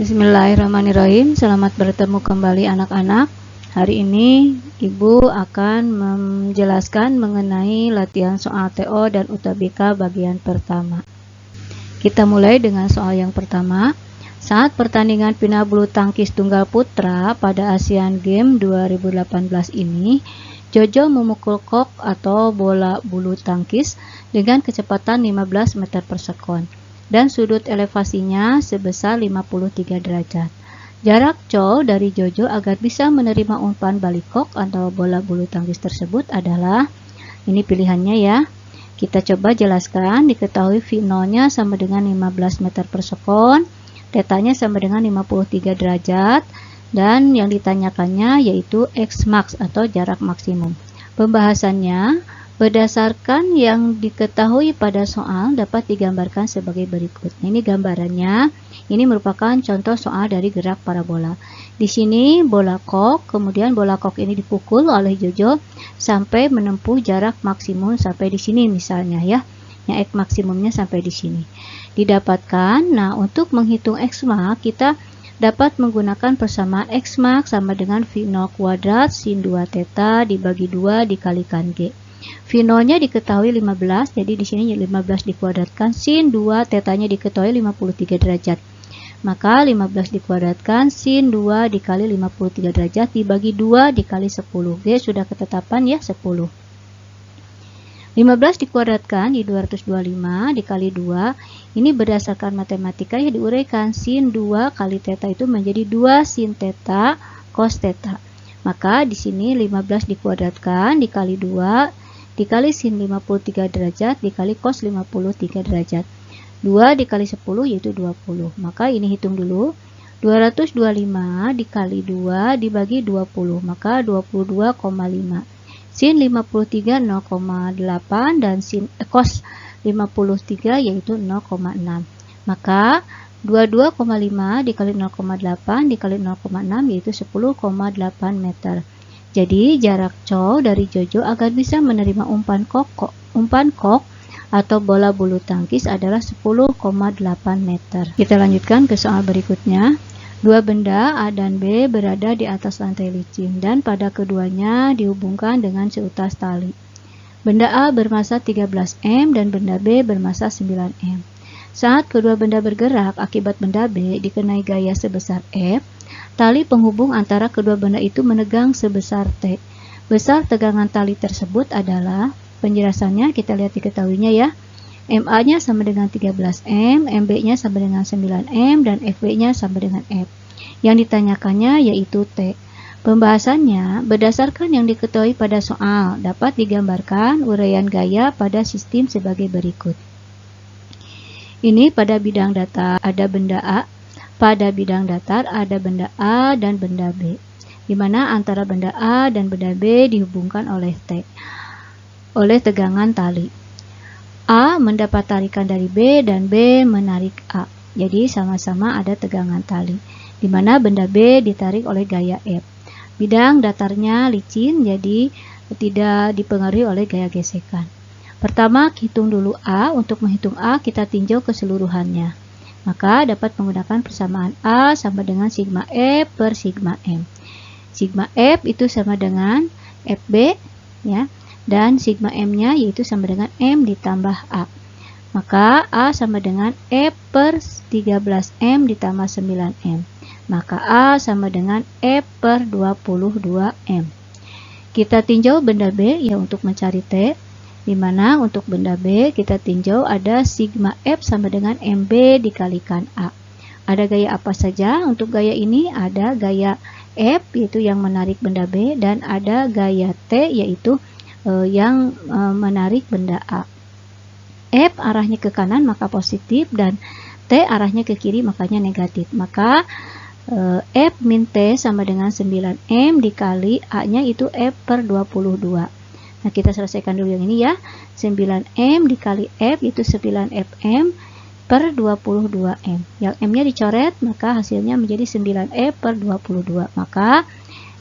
Bismillahirrahmanirrahim. Selamat bertemu kembali anak-anak. Hari ini Ibu akan menjelaskan mengenai latihan soal TO dan UTBK bagian pertama. Kita mulai dengan soal yang pertama. Saat pertandingan final bulu tangkis tunggal putra pada Asian Games 2018 ini, Jojo memukul kok atau bola bulu tangkis dengan kecepatan 15 meter per sekon dan sudut elevasinya sebesar 53 derajat. Jarak co dari Jojo agar bisa menerima umpan balik kok atau bola bulu tangkis tersebut adalah, ini pilihannya ya. Kita coba jelaskan. Diketahui V0-nya sama dengan 15 meter per sekon, θ-nya sama dengan 53 derajat, dan yang ditanyakannya yaitu X max atau jarak maksimum. Pembahasannya berdasarkan yang diketahui pada soal dapat digambarkan sebagai berikut. Ini gambarannya. Ini merupakan contoh soal dari gerak parabola. Di sini bola kok, kemudian bola kok ini dipukul oleh Jojo sampai menempuh jarak maksimum sampai di sini misalnya ya. Yang X maksimumnya sampai di sini. Didapatkan. Nah, untuk menghitung X max kita dapat menggunakan persamaan X max sama dengan V0 kuadrat sin 2θ dibagi 2 dikalikan G. V0-nya diketahui 15, jadi di sini 15 dikuadratkan, sin 2 θ-nya diketahui 53 derajat. Maka 15 dikuadratkan, sin 2 dikali 53 derajat dibagi 2 dikali 10. G sudah ketetapan ya, 10. 15 dikuadratkan di 225 dikali 2, ini berdasarkan matematika ya diuraikan, sin 2 kali θ itu menjadi 2 sin θ cos θ. Maka di sini 15 dikuadratkan dikali 2 dikali sin 53 derajat dikali cos 53 derajat. 2 dikali 10 yaitu 20. Maka ini hitung dulu. 225 dikali 2 dibagi 20. Maka 22,5. Sin 53 0,8 dan sin cos 53 yaitu 0,6. Maka 22,5 dikali 0,8 dikali 0,6 yaitu 10,8 meter. Jadi jarak co dari Jojo agar bisa menerima umpan kok atau bola bulu tangkis adalah 10,8 meter. Kita lanjutkan ke soal berikutnya. Dua benda A dan B berada di atas lantai licin dan pada keduanya dihubungkan dengan seutas tali. Benda A bermassa 13 m dan benda B bermassa 9 m. Saat kedua benda bergerak akibat benda B dikenai gaya sebesar F, tali penghubung antara kedua benda itu menegang sebesar T. Besar tegangan tali tersebut adalah, penjelasannya kita lihat diketahuinya ya. MA-nya sama dengan 13 m, MB-nya sama dengan 9 m, dan FB-nya sama dengan F. Yang ditanyakannya yaitu T. Pembahasannya berdasarkan yang diketahui pada soal dapat digambarkan uraian gaya pada sistem sebagai berikut. Ini pada bidang datar ada benda A, pada bidang datar ada benda A dan benda B, di mana antara benda A dan benda B dihubungkan oleh T, oleh tegangan tali. A mendapat tarikan dari B dan B menarik A, jadi sama-sama ada tegangan tali, di mana benda B ditarik oleh gaya F. Bidang datarnya licin, jadi tidak dipengaruhi oleh gaya gesekan. Pertama, hitung dulu A. Untuk menghitung A, kita tinjau keseluruhannya. Maka dapat menggunakan persamaan A sama dengan sigma F per sigma M. Sigma F itu sama dengan FB, ya, dan sigma M-nya yaitu sama dengan M ditambah A. Maka A sama dengan F per 13M ditambah 9M. Maka A sama dengan F per 22M. Kita tinjau benda B ya untuk mencari T. Di mana untuk benda B kita tinjau ada sigma F sama dengan MB dikalikan A. Ada gaya apa saja? Untuk gaya ini ada gaya F yaitu yang menarik benda B dan ada gaya T yaitu yang menarik benda A. F arahnya ke kanan maka positif dan T arahnya ke kiri makanya negatif. Maka F min T sama dengan 9M dikali A-nya itu F per 22. Nah, kita selesaikan dulu yang ini ya. 9M dikali F itu 9FM per 22M. Yang M-nya dicoret, maka hasilnya menjadi 9F per 22. Maka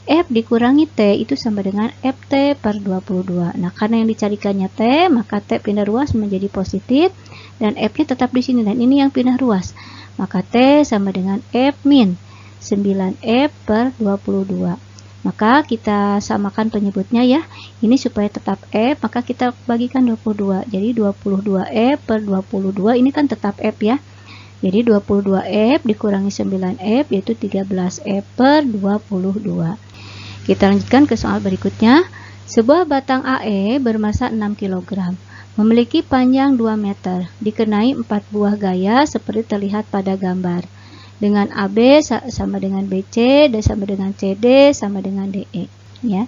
F dikurangi T itu sama dengan FT per 22. Nah, karena yang dicarikannya T, maka T pindah ruas menjadi positif dan F-nya tetap di sini dan ini yang pindah ruas. Maka T sama dengan F min 9F per 22. Maka kita samakan penyebutnya ya. Ini supaya tetap F, maka kita bagikan 22. Jadi 22F per 22 ini kan tetap F ya. Jadi 22F dikurangi 9F yaitu 13F per 22. Kita lanjutkan ke soal berikutnya. Sebuah batang AE bermassa 6 kg. Memiliki panjang 2 meter. Dikenai 4 buah gaya seperti terlihat pada gambar. Dengan AB sama dengan BC, D sama dengan CD, sama dengan DE. Ya.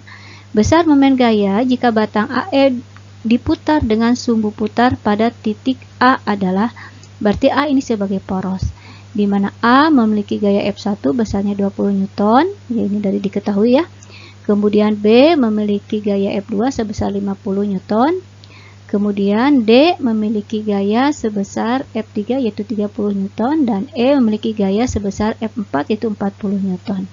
Besar momen gaya jika batang AE diputar dengan sumbu putar pada titik A adalah, berarti A ini sebagai poros. Di mana A memiliki gaya F1 besarnya 20 Newton, ya ini dari diketahui ya. Kemudian B memiliki gaya F2 sebesar 50 Newton. Kemudian D memiliki gaya sebesar F3 yaitu 30 Newton dan E memiliki gaya sebesar F4 yaitu 40 Newton.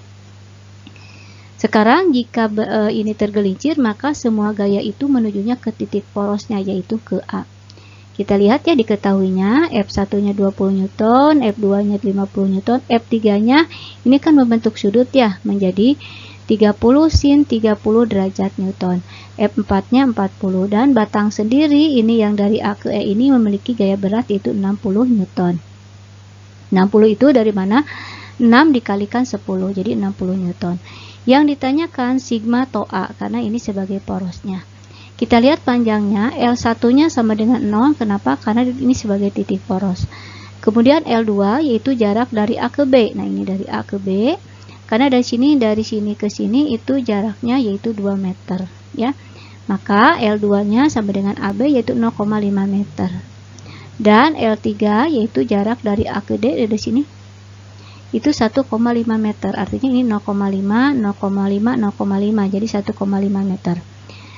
Sekarang jika ini tergelincir maka semua gaya itu menujunya ke titik porosnya yaitu ke A. Kita lihat ya diketahuinya F1-nya 20 Newton, F2-nya 50 Newton, F3-nya ini kan membentuk sudut ya menjadi 30 sin 30 derajat Newton. F4-nya 40 dan batang sendiri ini yang dari A ke E ini memiliki gaya berat yaitu 60 Newton. 60 itu dari mana? 6 dikalikan 10 jadi 60 Newton. Yang ditanyakan sigma atau A karena ini sebagai porosnya. Kita lihat panjangnya L1-nya sama dengan 0. Kenapa? Karena ini sebagai titik poros. Kemudian L2 yaitu jarak dari A ke B. Nah, ini dari A ke B. Karena dari sini ke sini itu jaraknya yaitu 2 meter ya. Maka L2-nya sama dengan AB yaitu 0,5 meter. Dan L3 yaitu jarak dari A ke D dari sini itu 1,5 meter. Artinya ini 0,5, 0,5, 0,5 jadi 1,5 meter.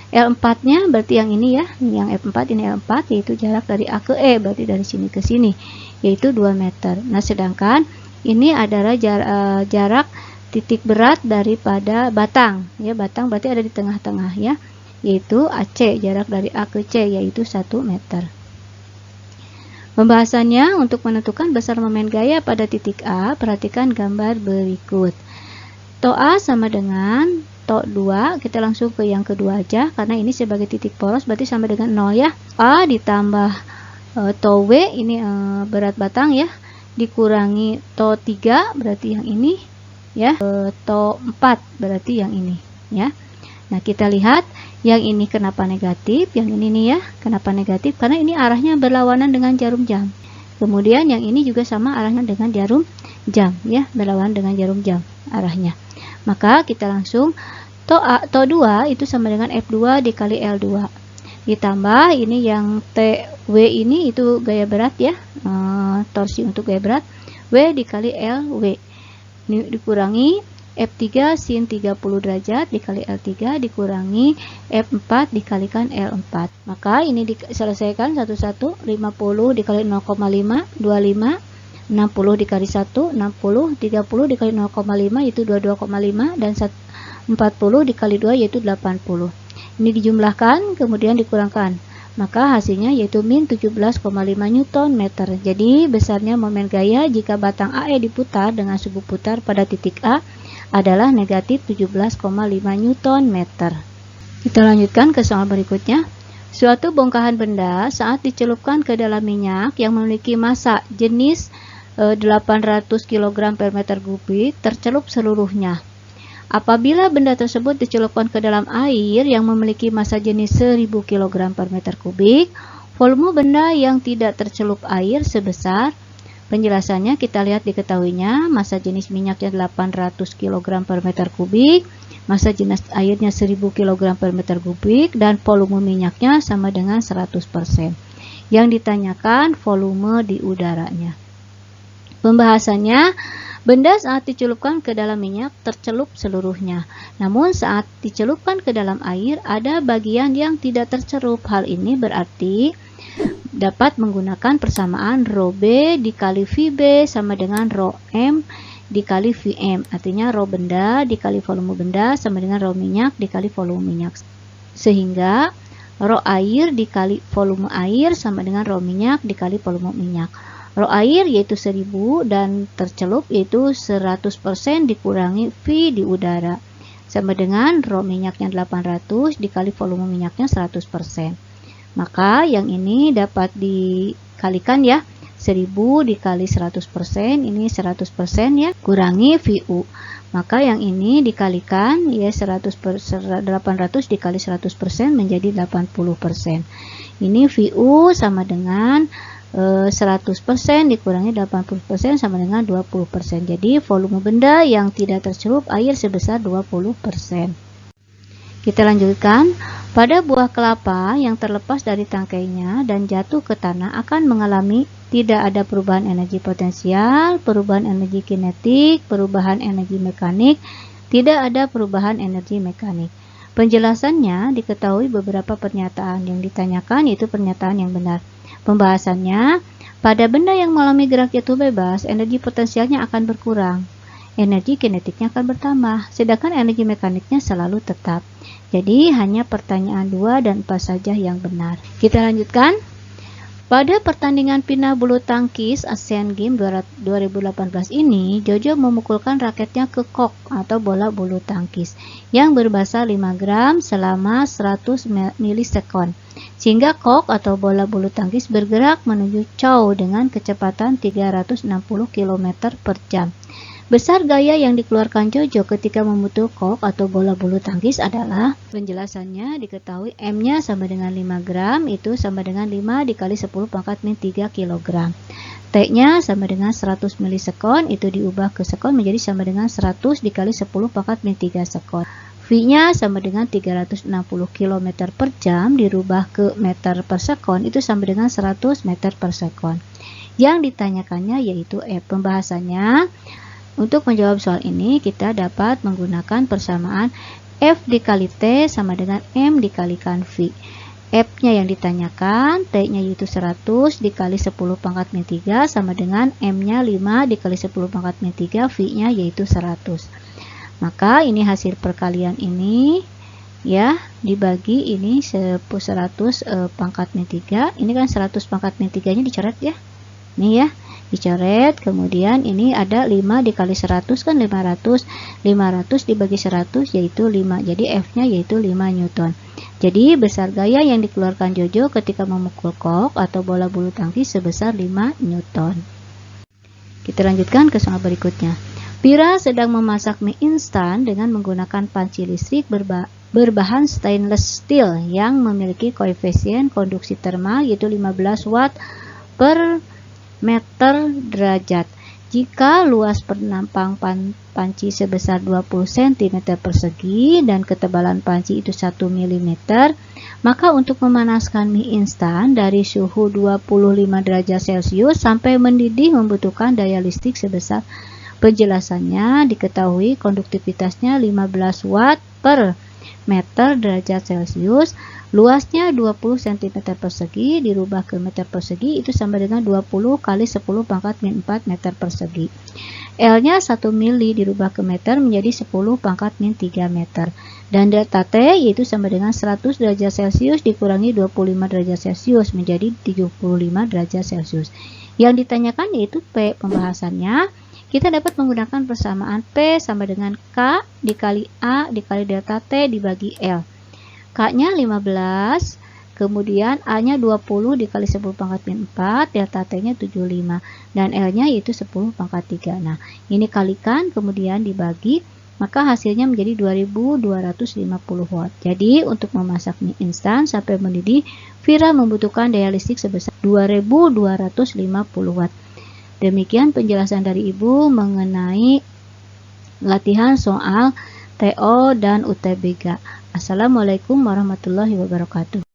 L4-nya berarti yang ini ya, yang F4 ini L4 yaitu jarak dari A ke E berarti dari sini ke sini yaitu 2 meter. Nah, sedangkan ini adalah jarak titik berat daripada batang ya, batang berarti ada di tengah-tengah ya, yaitu AC, jarak dari A ke C yaitu 1 meter. Pembahasannya untuk menentukan besar momen gaya pada titik A, perhatikan gambar berikut. To A sama dengan to 2, kita langsung ke yang kedua aja karena ini sebagai titik poros berarti sama dengan 0 ya. A ditambah to W ini berat batang ya, dikurangi to 3 berarti yang ini ya, to 4 berarti yang ini ya. Nah, kita lihat yang ini kenapa negatif, yang ini nih ya kenapa negatif, karena ini arahnya berlawanan dengan jarum jam. Kemudian yang ini juga sama arahnya dengan jarum jam ya, berlawanan dengan jarum jam arahnya. Maka kita langsung to 2 itu sama dengan F2 dikali L2 ditambah ini yang TW ini itu gaya berat ya, torsi untuk gaya berat, W dikali LW ini dikurangi F3 sin 30 derajat dikali L3 dikurangi F4 dikalikan L4. Maka ini diselesaikan satu-satu. 50 dikali 0,5 25, 60 dikali 1 60, 30 dikali 0,5 yaitu 22,5 dan 40 dikali 2 yaitu 80. Ini dijumlahkan kemudian dikurangkan. Maka hasilnya yaitu min 17,5 Newton meter. Jadi besarnya momen gaya jika batang AE diputar dengan sumbu putar pada titik A adalah negatif 17,5 Newton meter. Kita lanjutkan ke soal berikutnya. Suatu bongkahan benda saat dicelupkan ke dalam minyak yang memiliki massa jenis 800 kg per meter kubik tercelup seluruhnya. Apabila benda tersebut dicelupkan ke dalam air yang memiliki massa jenis 1000 kg per meter kubik, volume benda yang tidak tercelup air sebesar, penjelasannya kita lihat diketahuinya, massa jenis minyaknya 800 kg per meter kubik, massa jenis airnya 1000 kg per meter kubik, dan volume minyaknya sama dengan 100%. Yang ditanyakan volume di udaranya. Pembahasannya, benda saat dicelupkan ke dalam minyak tercelup seluruhnya. Namun saat dicelupkan ke dalam air ada bagian yang tidak tercelup. Hal ini berarti dapat menggunakan persamaan rho B dikali VB sama dengan rho M dikali VM. Artinya rho benda dikali volume benda sama dengan rho minyak dikali volume minyak. Sehingga rho air dikali volume air sama dengan rho minyak dikali volume minyak. Rho air yaitu 1000 dan tercelup yaitu 100% dikurangi V di udara. Sama dengan rho minyaknya 800 dikali volume minyaknya 100%. Maka yang ini dapat dikalikan ya. 1000 dikali 100%, ini 100% ya, kurangi VU. Maka yang ini dikalikan ya 800 dikali 100% menjadi 80%. Ini VU sama dengan 100% dikurangi 80% sama dengan 20%. Jadi volume benda yang tidak tercelup air sebesar 20%. Kita lanjutkan. Pada buah kelapa yang terlepas dari tangkainya dan jatuh ke tanah akan mengalami tidak ada perubahan energi potensial, perubahan energi kinetik, perubahan energi mekanik, tidak ada perubahan energi mekanik. Penjelasannya diketahui beberapa pernyataan yang ditanyakan yaitu pernyataan yang benar. Pembahasannya, pada benda yang mengalami gerak jatuh bebas, energi potensialnya akan berkurang, energi kinetiknya akan bertambah, sedangkan energi mekaniknya selalu tetap. Jadi hanya pertanyaan 2 dan 4 saja yang benar. Kita lanjutkan. Pada pertandingan pindah bulu tangkis Asian Games 2018 ini, Jojo memukulkan raketnya ke kok atau bola bulu tangkis yang berbasa 5 gram selama 100 milisekon. Sehingga kok atau bola bulu tangkis bergerak menuju Chow dengan kecepatan 360 km per jam. Besar gaya yang dikeluarkan Jojo ketika memukul kok atau bola bulu tangkis adalah, penjelasannya diketahui M-nya sama dengan 5 gram, itu sama dengan 5 dikali 10 pangkat min 3 kg. T-nya sama dengan 100 milisekon, itu diubah ke sekon menjadi sama dengan 100 dikali 10 pangkat min 3 sekon. V-nya sama dengan 360 km per jam dirubah ke meter per sekon, itu sama dengan 100 meter per sekon. Yang ditanyakannya yaitu pembahasannya. Untuk menjawab soal ini, kita dapat menggunakan persamaan F dikali T sama dengan M dikalikan V. F-nya yang ditanyakan, T-nya yaitu 100 dikali 10 pangkat min 3 sama dengan M-nya 5 dikali 10 pangkat min 3, V-nya yaitu 100. Maka ini hasil perkalian ini ya, dibagi ini 100 pangkat min 3. Ini kan 100 pangkat min 3-nya dicoret ya. Ini ya. Dicoret, kemudian ini ada 5 dikali 100 kan 500 dibagi 100 yaitu 5, jadi F nya yaitu 5 Newton. Jadi besar gaya yang dikeluarkan Jojo ketika memukul kok atau bola bulu tangkis sebesar 5 Newton. Kita lanjutkan ke soal berikutnya. Pira sedang memasak mie instan dengan menggunakan panci listrik berbahan stainless steel yang memiliki koefisien konduksi termal yaitu 15 watt per meter derajat. Jika luas penampang panci sebesar 20 cm persegi dan ketebalan panci itu 1 mm, maka untuk memanaskan mie instan dari suhu 25 derajat Celcius sampai mendidih membutuhkan daya listrik sebesar, penjelasannya diketahui konduktivitasnya 15 watt per meter derajat Celcius, luasnya 20 cm persegi dirubah ke meter persegi itu sama dengan 20 kali 10 pangkat min 4 meter persegi. L-nya 1 mili dirubah ke meter menjadi 10 pangkat min 3 meter. Dan delta T yaitu sama dengan 100 derajat Celcius dikurangi 25 derajat Celcius menjadi 75 derajat Celcius. Yang ditanyakan yaitu P. Pembahasannya, kita dapat menggunakan persamaan P sama dengan K dikali A dikali delta T dibagi L. K-nya 15, kemudian A-nya 20 dikali 10 pangkat min 4, delta T-nya 75, dan L-nya yaitu 10 pangkat 3. Nah, ini kalikan, kemudian dibagi, maka hasilnya menjadi 2250 watt. Jadi, untuk memasak mie instan sampai mendidih, Vira membutuhkan daya listrik sebesar 2250 watt. Demikian penjelasan dari Ibu mengenai latihan soal TO dan UTBK. Assalamualaikum warahmatullahi wabarakatuh.